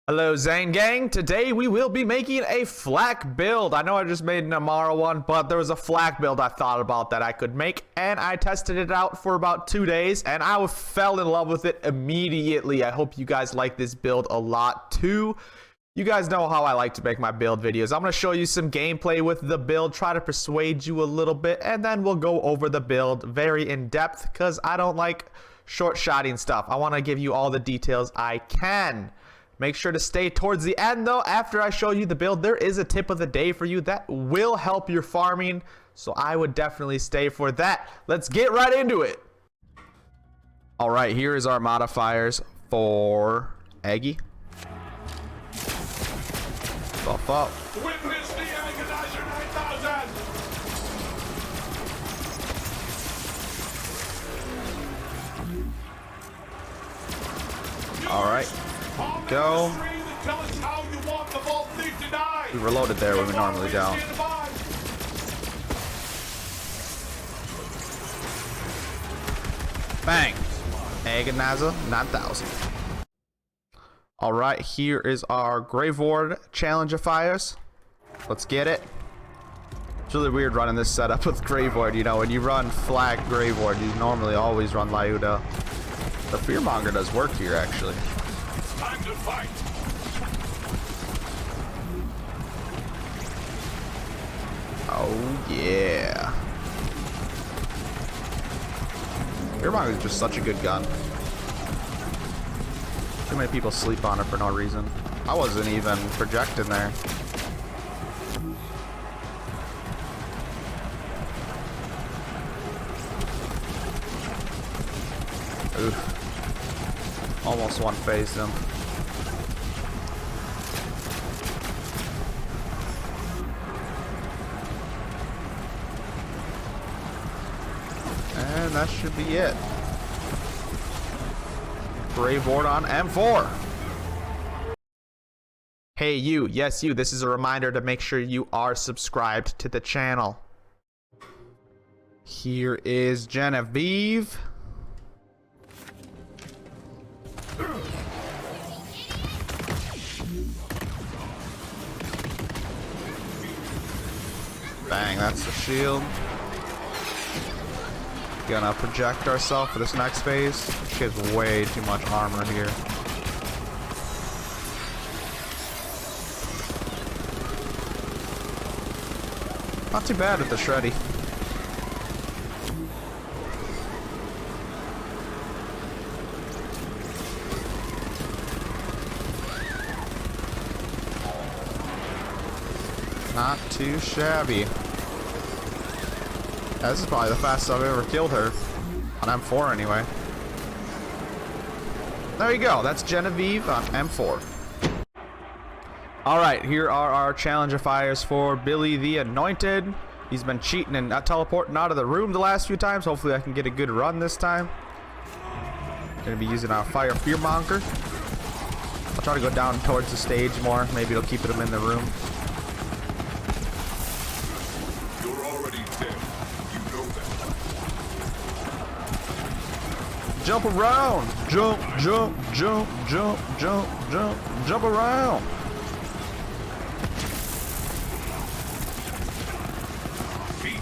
Hello Zane Gang, today we will be making a Fl4k build. I know I just made an Amara one, but there was a Fl4k build I thought about that I could make, and I tested it out for about 2 days, and I fell in love with it immediately. I hope you guys like this build a lot too. You guys know how I like to make my build videos. I'm going to show you some gameplay with the build, try to persuade you a little bit, and then we'll go over the build very in depth because I don't like short-shotting stuff. I want to give you all the details I can. Make sure to stay towards the end though. After I show you the build, there is a tip of the day for you that will help your farming, so I would definitely stay for that. Let's get right into it. All right, here is our modifiers for Aggie. Buff up. Witness the Agonizer 9000! All right. Go. We reloaded there when we normally don't. Bang. Agonizer 9000. Alright, here is our Grave Ward Challengifiers. Let's get it. It's really weird running this setup with Grave Ward. You know, when you run Fl4k Grave Ward, you normally always run Lyuda. The Fearmonger does work here, actually. Time to fight. Oh yeah. Fearmonger is just such a good gun. Too many people sleep on it for no reason. I wasn't even projecting there. Oof. Almost one-phased him. And that should be it. Grave Ward on M4. Hey you, yes you, this is a reminder to make sure you are subscribed to the channel. Here is Genevieve. Bang, that's the shield. Gonna project ourselves for this next phase. She has way too much armor here. Not too bad with the shreddy. Not too shabby. Yeah, this is probably the fastest I've ever killed her. On M4 anyway. There you go. That's Genevieve on M4. Alright, here are our challengifiers for Billy the Anointed. He's been cheating and not teleporting out of the room the last few times. Hopefully I can get a good run this time. Gonna be using our Fire Fearmonger. I'll try to go down towards the stage more. Maybe it'll keep him in the room. Jump around! Jump, jump, jump, jump, jump, jump, jump around!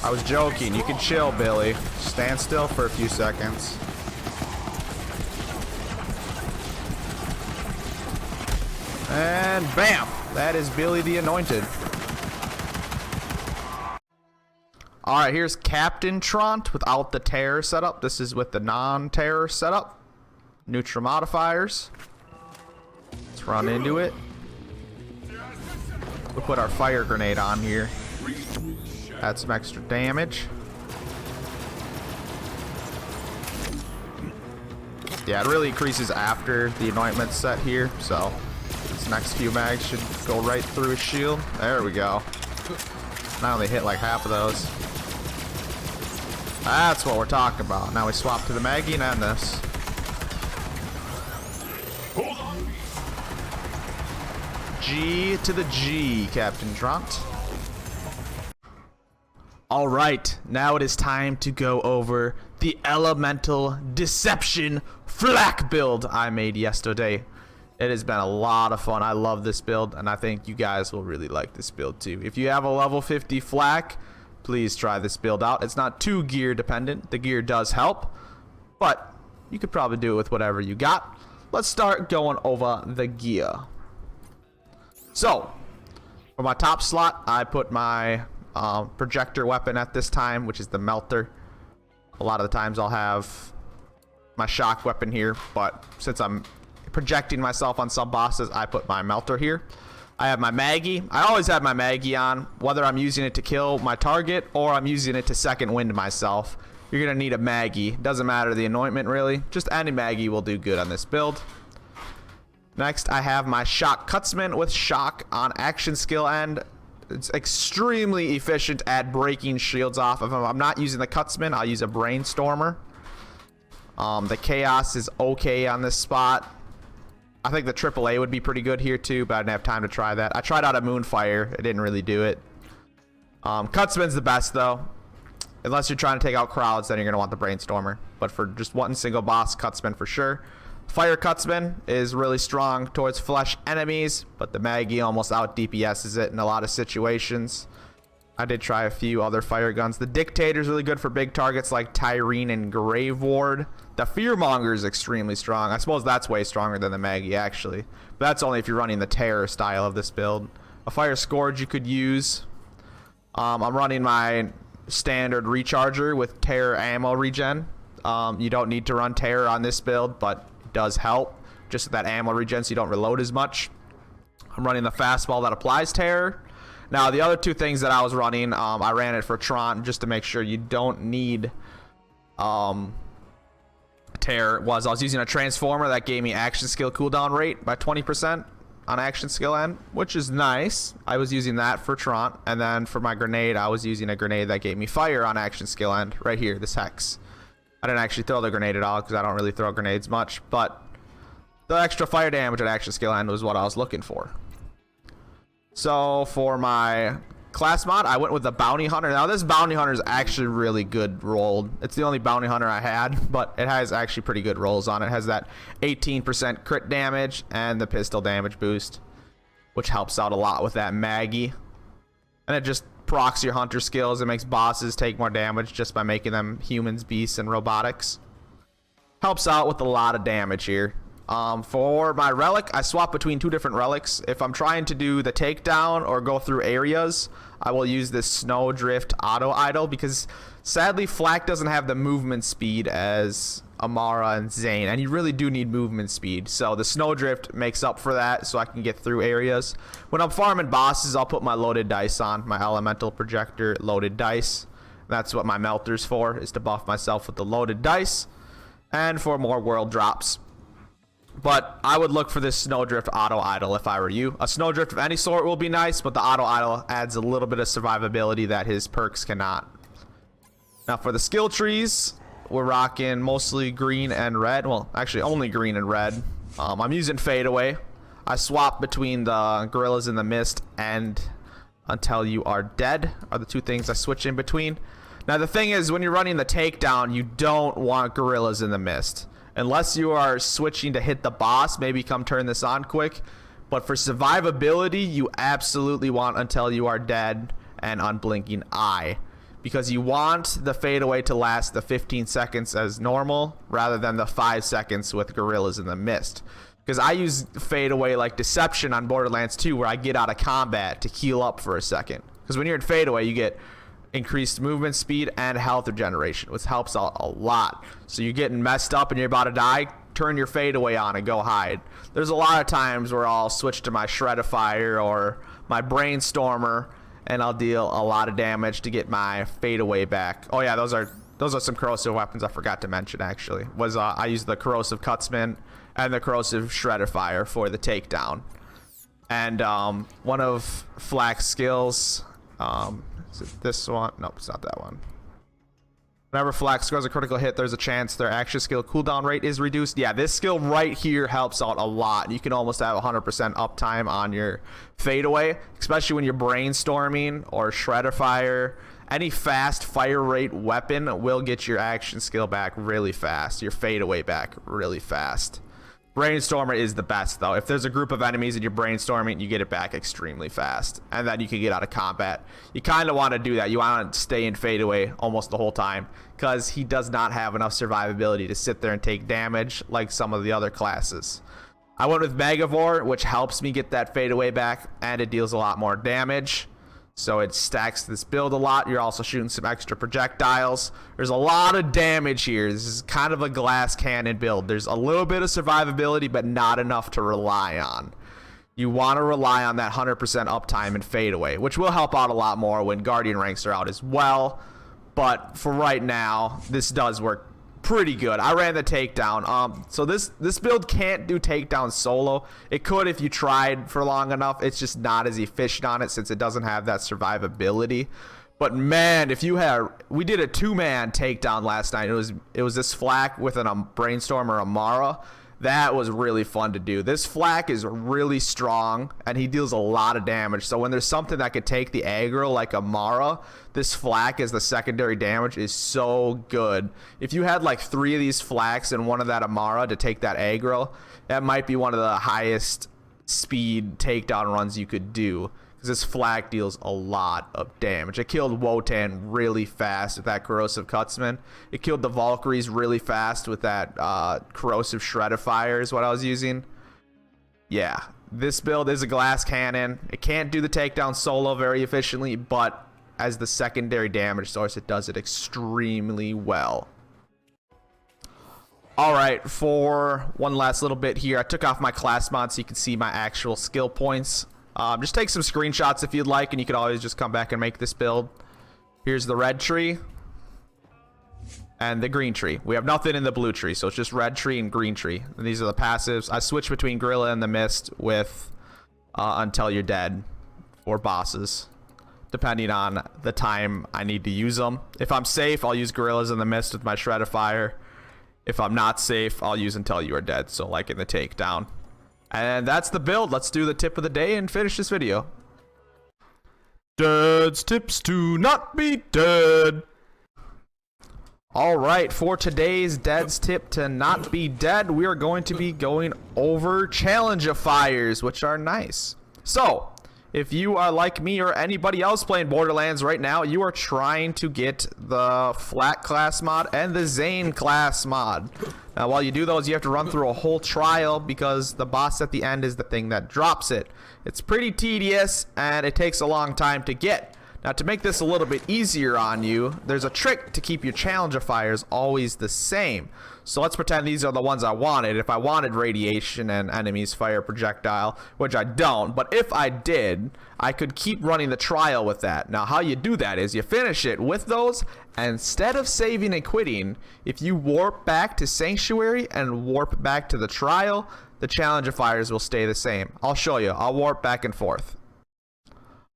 I was joking. You can chill, Billy. Stand still for a few seconds. And bam! That is Billy the Anointed. Alright, here's Captain Truant without the terror setup. This is with the non-terror setup. Neutral modifiers. Let's run into it. We'll put our fire grenade on here. Add some extra damage. Yeah, it really increases after the anointment set here, so this next few mags should go right through his shield. There we go. Now only hit like half of those. That's what we're talking about. Now we swap to the Maggie and this. G to the G, Captain Truant. Alright, now it is time to go over the Elemental Deception Fl4k build I made yesterday. It has been a lot of fun. I love this build, and I think you guys will really like this build too. If you have a level 50 flak, please try this build out. It's not too gear dependent. The gear does help, but you could probably do it with whatever you got. Let's start going over the gear. So, for my top slot, I put my projector weapon at this time, which is the melter. A lot of the times I'll have my shock weapon here, but since I'm projecting myself on some bosses, I put my melter here. I have my Maggie. I always have my Maggie on, whether I'm using it to kill my target or I'm using it to second wind myself. You're gonna need a Maggie. Doesn't matter the anointment really. Just any Maggie will do good on this build. Next, I have my shock cutsman with shock on action skill end. It's extremely efficient at breaking shields off. If I'm not using the cutsman, I'll use a brainstormer. The chaos is okay on this spot. I think the AAA would be pretty good here too, but I didn't have time to try that. I tried out a Moonfire. It didn't really do it. Cutsman's the best though. Unless you're trying to take out crowds, then you're going to want the Brainstormer. But for just one single boss, Cutsman for sure. Fire Cutsman is really strong towards flesh enemies, but the Maggie almost out DPSs it in a lot of situations. I did try a few other fire guns. The Dictator is really good for big targets like Tyrene and Grave Ward. The Fearmonger is extremely strong. I suppose that's way stronger than the Maggie, actually. But that's only if you're running the Terror style of this build. A Fire Scourge you could use. I'm running my standard Recharger with Terror ammo regen. You don't need to run Terror on this build, but it does help. Just with that ammo regen so you don't reload as much. I'm running the Fastball that applies Terror. Now, the other two things that I was running, I ran it for Truant just to make sure you don't need Terror. I was using a Transformer that gave me action skill cooldown rate by 20% on action skill end, which is nice. I was using that for Truant, and then for my grenade, I was using a grenade that gave me fire on action skill end, right here, this Hex. I didn't actually throw the grenade at all because I don't really throw grenades much, but the extra fire damage at action skill end was what I was looking for. So for my class mod, I went with the Bounty Hunter. Now this Bounty Hunter is actually really good rolled. It's the only Bounty Hunter I had, but it has actually pretty good rolls on it. It has that 18% crit damage and the pistol damage boost, which helps out a lot with that Maggie. And it just procs your hunter skills. It makes bosses take more damage just by making them humans, beasts, and robotics. Helps out with a lot of damage here. For my relic, I swap between two different relics. If I'm trying to do the takedown or go through areas, I will use this Snowdrift Auto Idol because sadly Flak doesn't have the movement speed as Amara and Zane, and you really do need movement speed. So the Snowdrift makes up for that so I can get through areas. When I'm farming bosses, I'll put my loaded dice on, my elemental projector loaded dice. That's what my melter's for, is to buff myself with the loaded dice and for more world drops. But I would look for this Snowdrift Auto Idol if I were you. A Snowdrift of any sort will be nice, but the Auto Idol adds a little bit of survivability that his perks cannot. Now for the skill trees, we're rocking mostly green and red. Well, actually only green and red. I'm using Fadeaway. I swap between the Gorillas in the Mist and Until You Are Dead are the two things I switch in between. Now the thing is, when you're running the takedown, you don't want Gorillas in the Mist. Unless you are switching to hit the boss, maybe come turn this on quick. But for survivability, you absolutely want Until You Are Dead and Unblinking Eye. Because you want the fadeaway to last the 15 seconds as normal, rather than the 5 seconds with Gorillas in the Mist. Because I use fadeaway like Deception on Borderlands 2, where I get out of combat to heal up for a second. Because when you're in fadeaway, you get increased movement speed and health regeneration, which helps out a lot. So you're getting messed up and you're about to die, turn your fadeaway on and go hide. There's a lot of times where I'll switch to my Shredifier or my Brainstormer and I'll deal a lot of damage to get my fadeaway back. Oh yeah, those are some corrosive weapons I forgot to mention actually. I use the corrosive Cutsman and the corrosive Shredifier for the takedown. And one of Flak's skills, is it this one? Nope, it's not that one. Whenever Flak scores a critical hit, there's a chance their action skill cooldown rate is reduced. Yeah, this skill right here helps out a lot. You can almost have 100% uptime on your fadeaway, especially when you're brainstorming or Shredifier. Any fast fire rate weapon will get your action skill back really fast, your fadeaway back really fast. Brainstormer is the best, though. If there's a group of enemies and you're brainstorming, you get it back extremely fast. And then you can get out of combat. You kind of want to do that. You want to stay in fadeaway almost the whole time, because he does not have enough survivability to sit there and take damage like some of the other classes. I went with Megavore, which helps me get that fadeaway back, and it deals a lot more damage. So it stacks this build a lot. You're also shooting some extra projectiles. There's a lot of damage here. This is kind of a glass cannon build. There's a little bit of survivability, but not enough to rely on. You want to rely on that 100% uptime and fadeaway, which will help out a lot more when Guardian ranks are out as well. But for right now, this does work pretty good. I ran the takedown. So this build can't do takedown solo. It could if you tried for long enough. It's just not as efficient on it since it doesn't have that survivability. But man, if you had, we did a 2-man takedown last night. It was this Fl4k with a Brainstorm or a Mara. That was really fun to do. This Fl4k is really strong, and he deals a lot of damage. So when there's something that could take the aggro like a Mara, this Fl4k as the secondary damage is so good. If you had like 3 of these Fl4ks and one of that Amara to take that aggro, that might be one of the highest speed takedown runs you could do. This Fl4k deals a lot of damage. It killed Wotan really fast with that Corrosive Cutsman. It killed the Valkyries really fast with that Corrosive Shredifier is what I was using. Yeah, this build is a glass cannon. It can't do the takedown solo very efficiently, but as the secondary damage source, it does it extremely well. Alright, for one last little bit here, I took off my class mod so you can see my actual skill points. Just take some screenshots if you'd like, and you could always just come back and make this build. Here's the red tree and the green tree. We have nothing in the blue tree, so it's just red tree and green tree. And these are the passives. I switch between Gorilla and the Mist with Until You're Dead or bosses, depending on the time I need to use them. If I'm safe, I'll use Gorillas in the Mist with my Shredifier. If I'm not safe, I'll use Until You Are Dead, so like in the takedown. And that's the build. Let's do the tip of the day and finish this video. Dead's tips to not be dead. Alright, for today's Dead's tip to not be dead, we are going to be going over Challengifiers, which are nice. So, if you are like me or anybody else playing Borderlands right now, you are trying to get the Fl4k class mod and the Zane class mod. Now, while you do those, you have to run through a whole trial because the boss at the end is the thing that drops it. It's pretty tedious and it takes a long time to get. Now, to make this a little bit easier on you, there's a trick to keep your Challengifiers always the same. So let's pretend these are the ones I wanted. If I wanted Radiation and Enemies Fire Projectile, which I don't, but if I did, I could keep running the trial with that. Now, how you do that is you finish it with those, and instead of saving and quitting, if you warp back to Sanctuary and warp back to the trial, the Challengifiers will stay the same. I'll show you. I'll warp back and forth.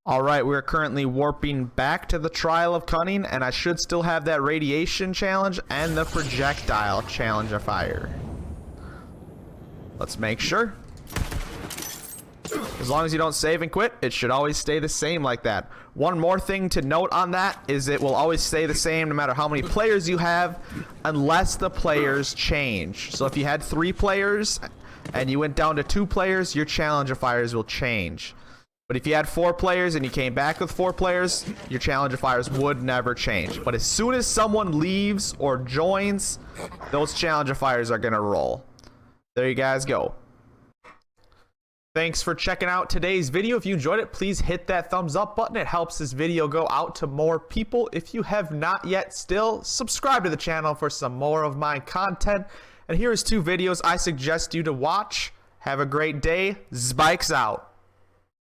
Alright, we're currently warping back to the Trial of Cunning, and I should still have that Radiation challenge and the Projectile Challengifier. Let's make sure. As long as you don't save and quit, it should always stay the same like that. One more thing to note on that is it will always stay the same no matter how many players you have, unless the players change. So if you had 3 players and you went down to 2 players, your Challengifiers will change. But if you had 4 players and you came back with 4 players, your Challengifiers would never change. But as soon as someone leaves or joins, those Challengifiers are going to roll. There you guys go. Thanks for checking out today's video. If you enjoyed it, please hit that thumbs up button. It helps this video go out to more people. If you have not yet still, subscribe to the channel for some more of my content. And here is 2 videos I suggest you to watch. Have a great day. Spikes out.